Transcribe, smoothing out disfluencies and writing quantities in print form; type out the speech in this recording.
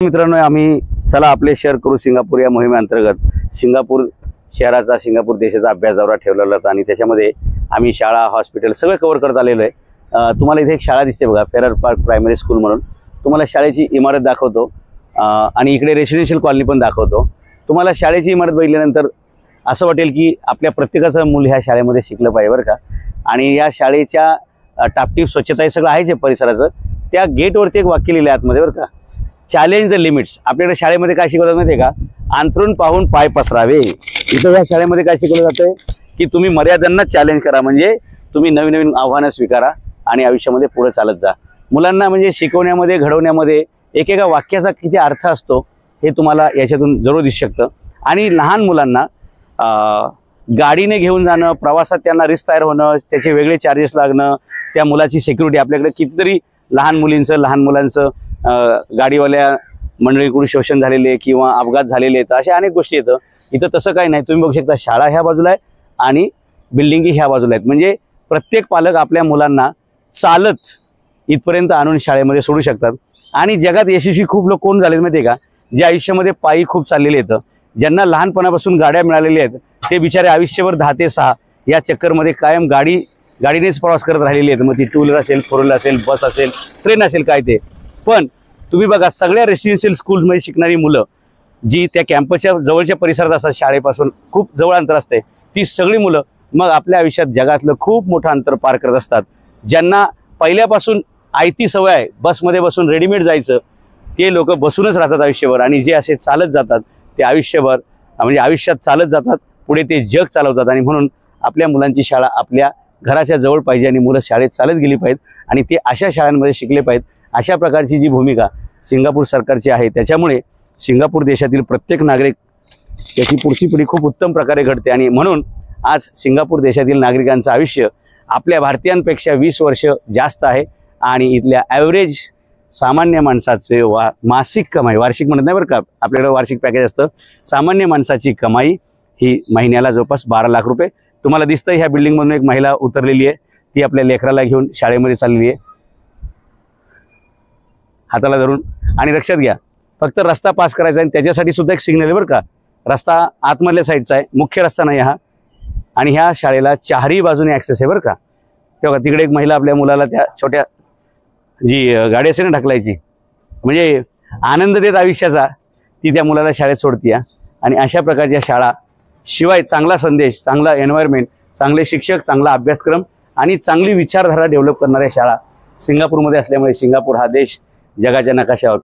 मित्रांनो, आम्ही चला आपले शहर करू सिंगापूर या मोहिमेअंतर्गत सिंगापूर शहराचा, सिंगापूर देशाचा अभ्यास दौरा ठेवलेला होता आणि त्याच्यामध्ये आम्ही शाळा, हॉस्पिटल सगळं कव्हर करत आलेलो आहे। तुम्हाला इथे एक शाळा दिसते बघा, फेरर पार्क प्रायमरी स्कूल म्हणून। तुम्हाला शाळेची इमारत दाखवतो आणि इकडे रेसिडेन्शियल कॉलनी पण दाखवतो। तुम्हाला शाळेची इमारत बघितल्यानंतर असं वाटेल की आपल्या प्रत्येकाचं मूल ह्या शाळेमध्ये शिकलं पाहिजे बरं का। आणि या शाळेच्या टापटीप स्वच्छता हे सगळं आहे जे परिसराचं, त्या गेटवरती एक वाक्य लिहिलं आहे आतमध्ये बरं का, चॅलेंज द लिमिट्स। आपल्याकडे शाळेमध्ये काय शिकवतात माहिती आहे का, अंथरूण पाहून पाय पसरावे। इथं या शाळेमध्ये काय शिकवलं जातंय की तुम्ही मर्यादांना चॅलेंज करा, म्हणजे तुम्ही नवीन नवीन आव्हानं स्वीकारा आणि आयुष्यामध्ये पुढे चालत जा। मुलांना म्हणजे शिकवण्यामध्ये, घडवण्यामध्ये एकेका वाक्याचा किती अर्थ असतो हे तुम्हाला याच्यातून जरूर दिसू शकतं। आणि लहान मुलांना गाडीने घेऊन जाणं, प्रवासात त्यांना रिस्क तयार होणं, त्याचे वेगळे चार्जेस लागणं, त्या मुलाची सिक्युरिटी, आपल्याकडे कितीतरी लहान मुलांचं गाडीवाल्या मंडळीकडून शोषण झालेले किंवा अपघात झालेले आहेत, अशा अनेक गोष्टी येतं। इथं तसं काही नाही, तुम्ही बघू शकता शाळा ह्या बाजूला आहे आणि बिल्डिंगी ह्या बाजूला आहेत। म्हणजे प्रत्येक पालक आपल्या मुलांना चालत इथपर्यंत आणून शाळेमध्ये सोडू शकतात। आणि जगात यशस्वी खूप लोक कोण झालेत माहिती आहे का, जे आयुष्यामध्ये पायी खूप चाललेले आहेत, ज्यांना लहानपणापासून गाड्या मिळालेल्या आहेत, ते बिचारे आयुष्यभर 10 ते 6 या चक्करमध्ये कायम गाडीनेच प्रवास करत राहिलेले आहेत। मग ती 2 व्हीलर असेल, 4 व्हीलर असेल, बस असेल, ट्रेन असेल, काय ते। पण तुम्ही बघा, सगळ्या रेसिडेन्शियल स्कूल्समध्ये शिकणारी मुलं जी त्या कॅम्पसच्या जवळच्या परिसरात असतात, शाळेपासून खूप जवळ अंतर असते, ती सगळी मुलं मग आपल्या आयुष्यात जगातलं खूप मोठं अंतर पार करत असतात। ज्यांना पहिल्यापासून आयती सवय आहे बसमध्ये बसून रेडीमेड जायचं, ते लोक बसूनच राहतात आयुष्यभर। आणि जे असे चालत जातात ते आयुष्यभर म्हणजे आयुष्यात चालत जातात, पुढे ते जग चालवतात। आणि म्हणून आपल्या मुलांची शाळा आपल्या घराच्या जवळ पाहिजे आणि मुलं शाळेत चालत गेली पाहिजेत आणि ते अशा शाळांमध्ये शिकले पाहिजेत। अशा प्रकारची जी भूमिका सिंगापूर सरकारची आहे, त्याच्यामुळे सिंगापूर देशातील प्रत्येक नागरिक त्याची पुढची पिढी खूप उत्तम प्रकारे घडते। आणि म्हणून आज सिंगापूर देशातील नागरिकांचं आयुष्य आपल्या भारतीयांपेक्षा 20 वर्ष जास्त आहे। आणि इथल्या ॲव्हरेज सामान्य माणसाचे मासिक कमाई, वार्षिक म्हणत नाही बरं का, आपल्याकडे वार्षिक पॅकेज असतं, सामान्य माणसाची कमाई ही महिन्याला जवळपास 12 लाख रुपये। तुम्हाला दिसतं ह्या बिल्डिंगमधून एक महिला उतरलेली आहे, ती आपल्या लेकराला घेऊन शाळेमध्ये चाललेली आहे, हाताला धरून। आणि लक्षात घ्या, फक्त रस्ता पास करायचा आणि त्याच्यासाठी सुद्धा एक सिग्नल आहे बरं का, रस्ता आतमधल्या साईडचा आहे, मुख्य रस्ता नाही हा। आणि ह्या शाळेला चारही बाजूने ॲक्सेस आहे बरं का। तेव्हा तिकडे एक महिला आपल्या मुलाला त्या छोट्या जी गाडी असेल ना ढकलायची, म्हणजे आनंद देत आयुष्याचा, ती त्या मुलाला शाळेत सोडते। आणि अशा प्रकारच्या शाळा शिवाय चांगला संदेश, चांगला एन्व्हायरमेंट, चांगले शिक्षक, चांगला अभ्यासक्रम आणि चांगली विचारधारा डेव्हलप करणाऱ्या शाळा सिंगापूरमध्ये असल्यामुळे सिंगापूर हा देश जगाच्या नकाशावर